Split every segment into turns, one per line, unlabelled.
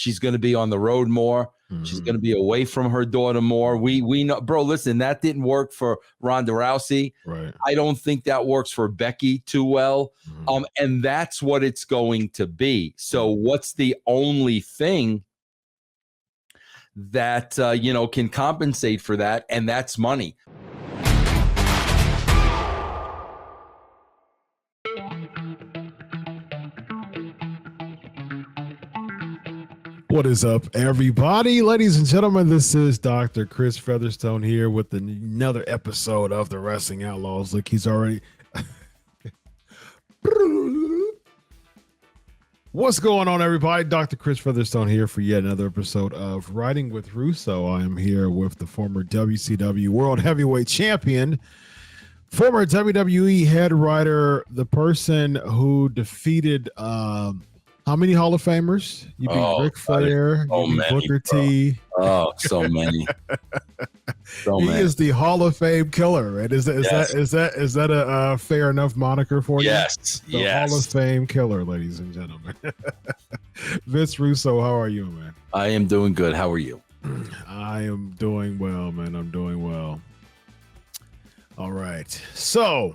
She's going to be on the road more. She's going to be away from her daughter more. We know, bro, listen, that didn't work for Ronda Rousey.
Right.
I don't think that works for Becky too well. And that's what it's going to be. So what's the only thing that, can compensate for that? And that's money.
What is up, everybody? Ladies and gentlemen, this is Dr. Chris Featherstone here with another episode of the Wrestling Outlaws. Look, he's already... What's going on, everybody? Dr. Chris Featherstone here for yet another episode of Riding with Russo. I am here with the former WCW World Heavyweight Champion, former WWE head writer, the person who defeated... how many Hall of Famers? You beat Ric Flair, you beat Booker T.
Oh, so many.
He is the Hall of Fame killer, right? Is that a fair enough moniker for you?
Yes.
The Hall of Fame killer, ladies and gentlemen. Vince Russo, how are you, man?
I am doing good. How are you?
I am doing well, man. I'm doing well. All right. So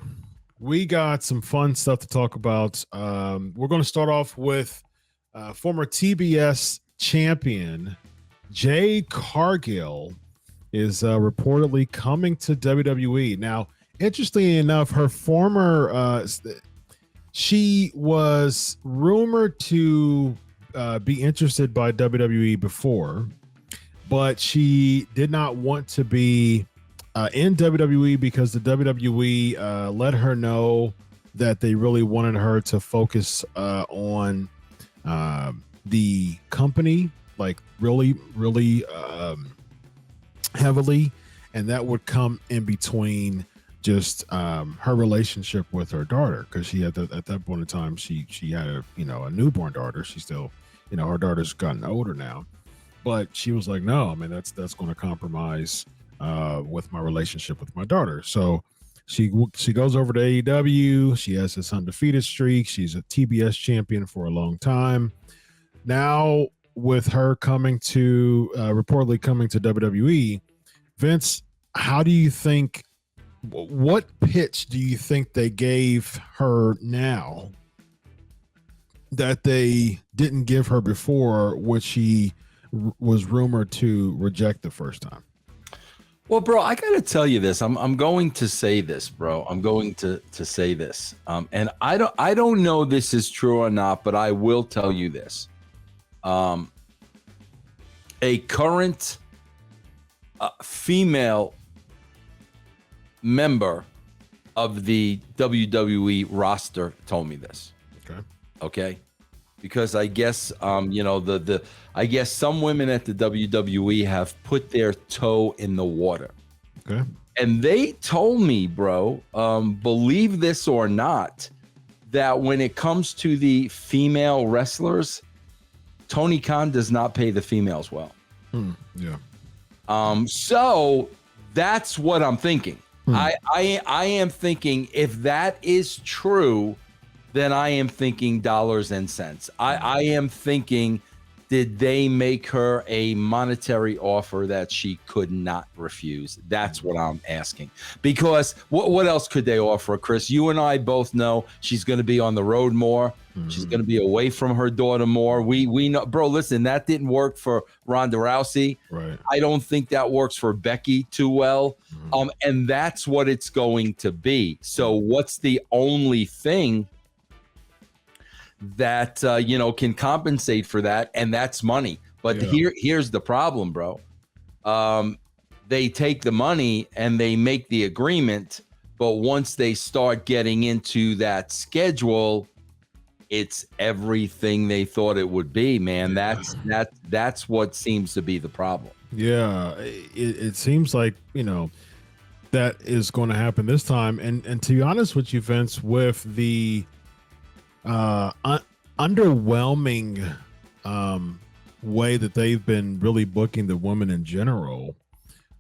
we got some fun stuff to talk about. We're going to start off with former TBS champion Jade Cargill is reportedly coming to WWE. Now, interestingly enough, her former she was rumored to be interested by WWE before, but she did not want to be in WWE because the WWE let her know that they really wanted her to focus on the company, like really heavily, and that would come in between just her relationship with her daughter, because she had at that point in time she had a newborn daughter. She's still, her daughter's gotten older now, but she was like, no, I mean that's going to compromise with my relationship with my daughter. So she goes over to AEW. She has this undefeated streak. She's a TBS champion for a long time. Now with her reportedly coming to WWE, Vince, how do you think, what pitch do you think they gave her now that they didn't give her before, which she was rumored to reject the first time?
Well, bro, I got to tell you this. I'm going to say this, bro. I'm going to say this. And I don't know this is true or not, but I will tell you this. A current female member of the WWE roster told me this. Okay. Because I guess I guess some women at the WWE have put their toe in the water.
Okay.
And they told me, bro, believe this or not, that when it comes to the female wrestlers, Tony Khan does not pay the females well.
Yeah.
So that's what I'm thinking. I am thinking, if that is true, then I am thinking dollars and cents. I am thinking, did they make her a monetary offer that she could not refuse? That's what I'm asking. Because what else could they offer, Chris? You and I both know she's going to be on the road more. She's going to be away from her daughter more. We know, bro, listen, that didn't work for Ronda Rousey.
Right.
I don't think that works for Becky too well. And that's what it's going to be. So what's the only thing that can compensate for that? And that's money. But here's the problem, bro. They take the money and they make the agreement, but once they start getting into that schedule, it's everything they thought it would be, man. That's what seems to be the problem.
Yeah, it seems like that is going to happen this time. And to be honest with you, Vince, with the underwhelming way that they've been really booking the women in general,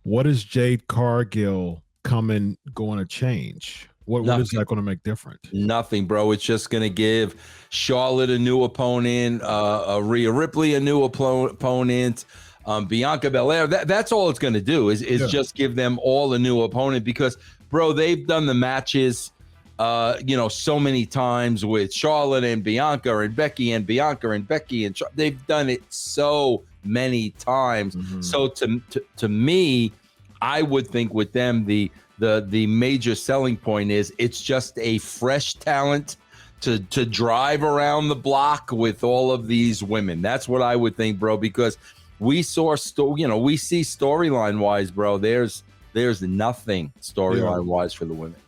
what is Jade Cargill going to change? What is that going to make different?
Nothing, bro. It's just going to give Charlotte a new opponent, Rhea Ripley a new opponent, Bianca Belair. That's all it's going to do is just give them all a new opponent because, bro, they've done the matches, so many times with Charlotte and Bianca and Becky and Bianca and Becky and they've done it so many times. Mm-hmm. So to me, I would think with them the major selling point is it's just a fresh talent to drive around the block with all of these women. That's what I would think, bro, because we saw we see storyline wise, bro, there's nothing storyline wise for the women.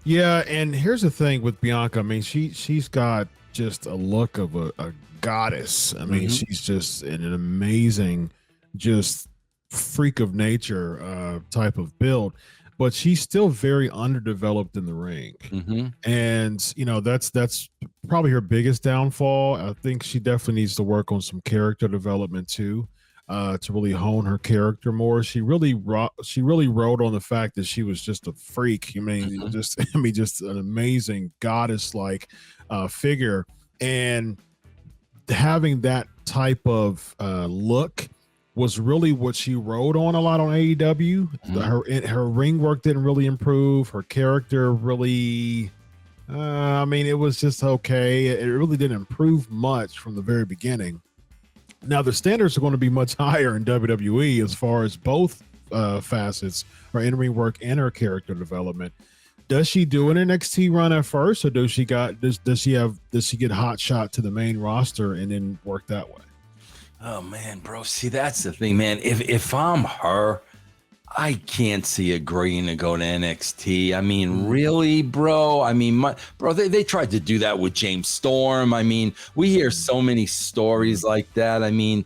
Yeah, and here's the thing with Bianca. I mean, she's got just a look of a goddess. I mean, she's just an amazing, just freak of nature type of build, but she's still very underdeveloped in the ring. And that's probably her biggest downfall. I think she definitely needs to work on some character development too, to really hone her character more. She really rode on the fact that she was just a freak. I mean, just an amazing goddess like figure, and having that type of look was really what she rode on a lot on AEW. Her ring work didn't really improve. Her character really, it was just okay. It really didn't improve much from the very beginning. Now the standards are going to be much higher in WWE as far as both facets, her in-ring work and her character development. Does she do an NXT run at first, or does she get hot shot to the main roster and then work that way?
Oh man, bro. See, that's the thing, man. If I'm her, I can't see agreeing to go to NXT. I mean, really, bro? I mean, they tried to do that with James Storm. I mean, we hear so many stories like that. I mean,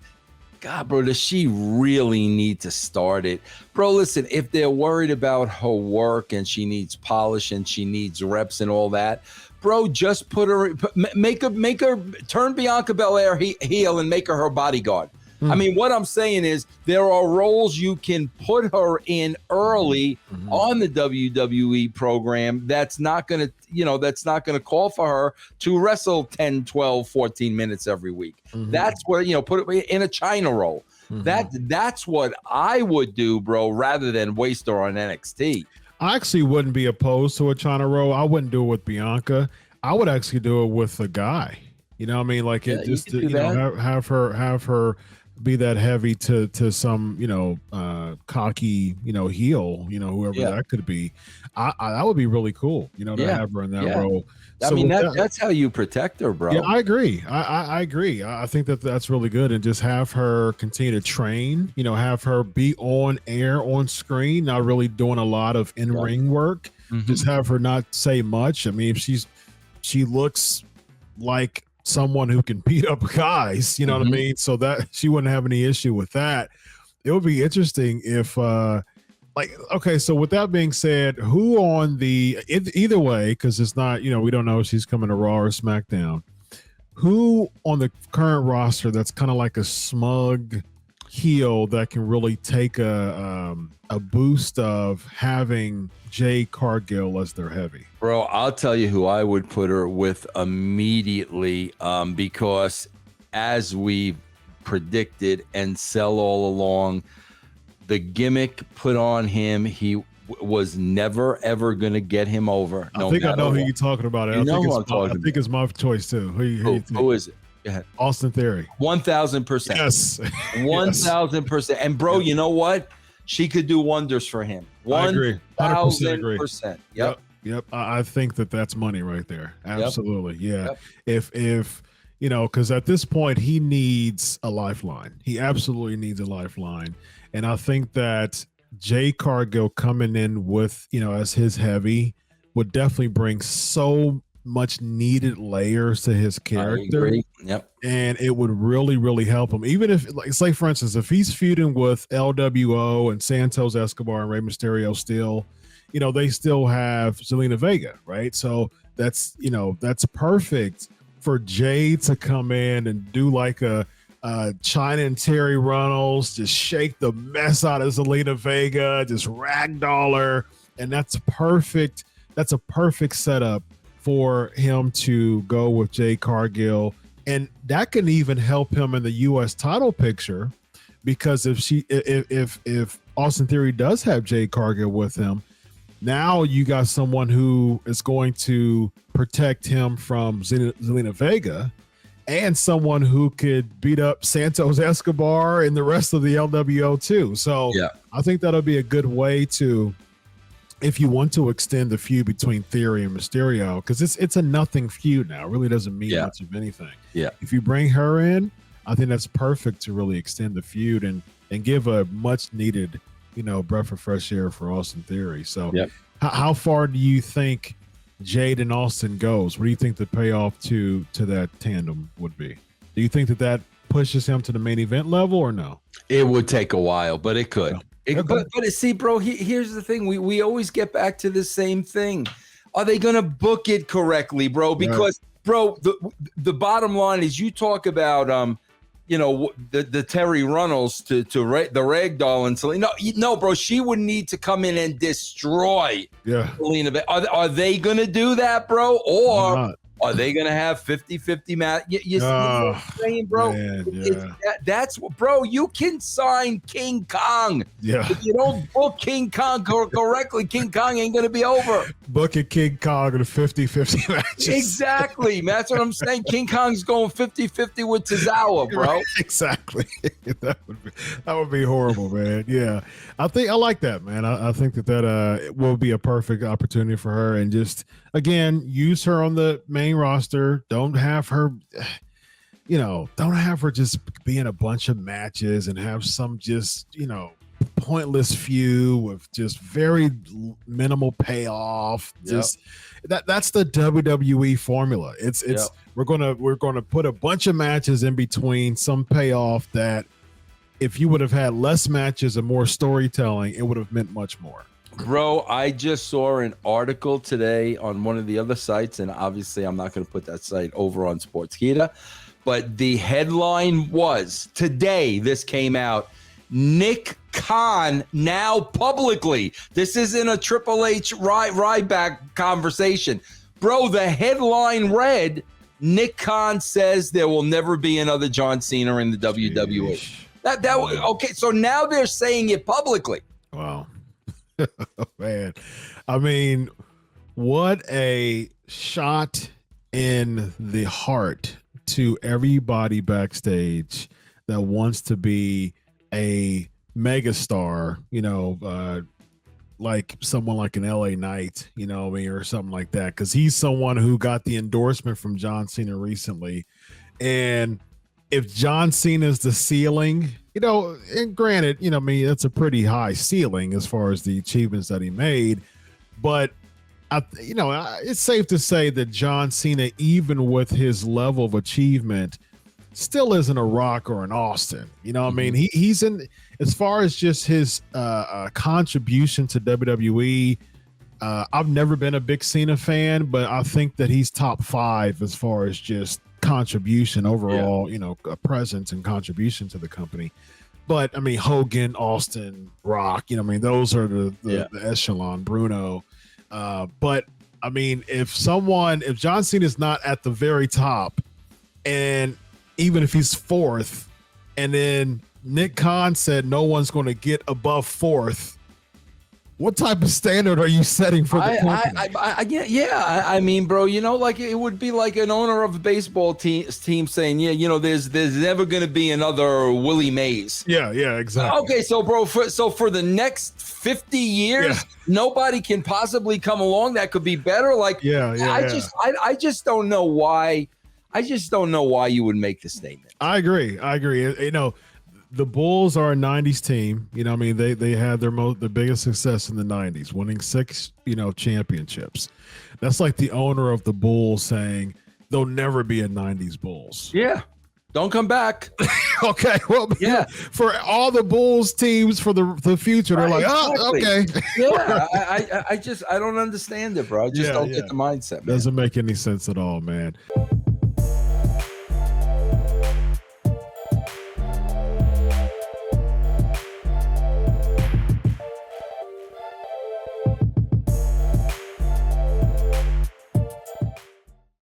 God, bro, does she really need to start it? Bro, listen, if they're worried about her work and she needs polish and she needs reps and all that, bro, just make her turn Bianca Belair heel and make her bodyguard. I mean, what I'm saying is there are roles you can put her in early on the WWE program that's not going to call for her to wrestle 10, 12, 14 minutes every week. That's where, put it in a Chyna role. That's what I would do, bro, rather than waste her on NXT.
I actually wouldn't be opposed to a Chyna role. I wouldn't do it with Bianca. I would actually do it with a guy. You know what I mean? Like have her be that heavy to some cocky heel, whoever that could be. That would be really cool, to have her in that role.
I mean, that's how you protect her, bro.
Yeah, I agree. I agree. I think that's really good, and just have her continue to train. Have her be on air, on screen, not really doing a lot of in-ring work. Just have her not say much. I mean, if she looks like someone who can beat up guys, you know what I mean? So that she wouldn't have any issue with that. It would be interesting if so with that being said, who on either way, because it's not, we don't know if she's coming to Raw or SmackDown, who on the current roster that's kind of like a smug heel that can really take a boost of having Jade Cargill as their heavy?
Bro, I'll tell you who I would put her with immediately, because as we predicted and sell all along, the gimmick put on him, he was never ever going to get him over.
I think I know who you're talking about. I think it's my choice too. Who is it? Austin Theory.
1,000%.
Yes.
1,000%. And bro, you know what? She could do wonders for him. 1,000%.
Yep. I think that's money right there. Absolutely. Yep. Yeah. If because at this point he needs a lifeline. He absolutely needs a lifeline. And I think that Jade Cargill coming in with, as his heavy would definitely bring so much needed layers to his character.
Yep.
And it would really, really help him. Even if, say for instance, if he's feuding with LWO and Santos Escobar and Rey Mysterio still, they still have Zelina Vega, right? So that's perfect for Jade to come in and do like a Chyna and Terry Runnels, just shake the mess out of Zelina Vega, just ragdoll her, and that's perfect that's a perfect setup for him to go with Jade Cargill, and that can even help him in the U.S. title picture, because if Austin Theory does have Jade Cargill with him, now you got someone who is going to protect him from Zelina Vega, and someone who could beat up Santos Escobar and the rest of the LWO too. So
yeah.
I think that'll be a good way to, if you want to extend the feud between Theory and Mysterio, because it's a nothing feud now. It really doesn't mean much of anything.
Yeah.
If you bring her in, I think that's perfect to really extend the feud and give a much needed, breath of fresh air for Austin Theory. So how far do you think Jade and Austin goes? What do you think the payoff to that tandem would be? Do you think that pushes him to the main event level or no?
It would take a while, but it could.
Yeah.
But see, bro, here's the thing. We always get back to the same thing. Are they going to book it correctly, bro? Because, bro, the bottom line is you talk about, the Terry Runnels to the Ragdoll and Selena. No, bro, she would need to come in and destroy Selena. Are they going to do that, bro? Or are they going to have 50-50 match? You see what I'm saying, bro? Man, that's what, bro, you can sign King Kong.
Yeah.
If you don't book King Kong correctly, King Kong ain't going to be over.
Booking King Kong in a 50-50 matches.
Exactly. That's what I'm saying. King Kong's going 50-50 with Tozawa, bro.
Right, exactly. That would be horrible, man. Yeah. I like that, man. I think that will be a perfect opportunity for her, and just, again, use her on the main roster. Don't have her just be in a bunch of matches and have some just, pointless feud with just very minimal payoff. Just that's the WWE formula. It's we're gonna put a bunch of matches in between, some payoff that if you would have had less matches and more storytelling, it would have meant much more.
Bro, I just saw an article today on one of the other sites, and obviously I'm not going to put that site over on Sportskeeda, but the headline was, today this came out, Nick Khan now publicly, this isn't a Triple H Ryback conversation. Bro, the headline read, Nick Khan says there will never be another John Cena in the WWE. Okay, so now they're saying it publicly.
Wow. Man, I mean, what a shot in the heart to everybody backstage that wants to be a megastar, like someone like an LA Knight, or something like that, because he's someone who got the endorsement from John Cena recently. And if John Cena's the ceiling, and granted, that's a pretty high ceiling as far as the achievements that he made, but it's safe to say that John Cena, even with his level of achievement, still isn't a Rock or an Austin. I mean, he's in, as far as just his contribution to WWE. I've never been a big Cena fan, but I think that he's top 5 as far as just contribution overall, a presence and contribution to the company. But I mean, Hogan, Austin, Rock, those are the echelon, Bruno. But I mean, if John Cena is not at the very top, and even if he's 4th, and then Nick Khan said no one's going to get above 4th, what type of standard are you setting for the company?
I mean, bro, like it would be like an owner of a baseball team saying, there's never going to be another Willie Mays.
Yeah, exactly.
Okay, so bro, for the next 50 years, nobody can possibly come along that could be better. Like, I just don't know why. I just don't know why you would make the statement.
I agree. The Bulls are a 90s team. They had their biggest success in the 90s, winning 6, championships. That's like the owner of the Bulls saying there'll never be a 90s Bulls.
Yeah. Don't come back.
Okay. Well, for all the Bulls teams for the future, they're like, okay.
Yeah. I don't understand it, bro. I just don't get the mindset, man.
Doesn't make any sense at all, man.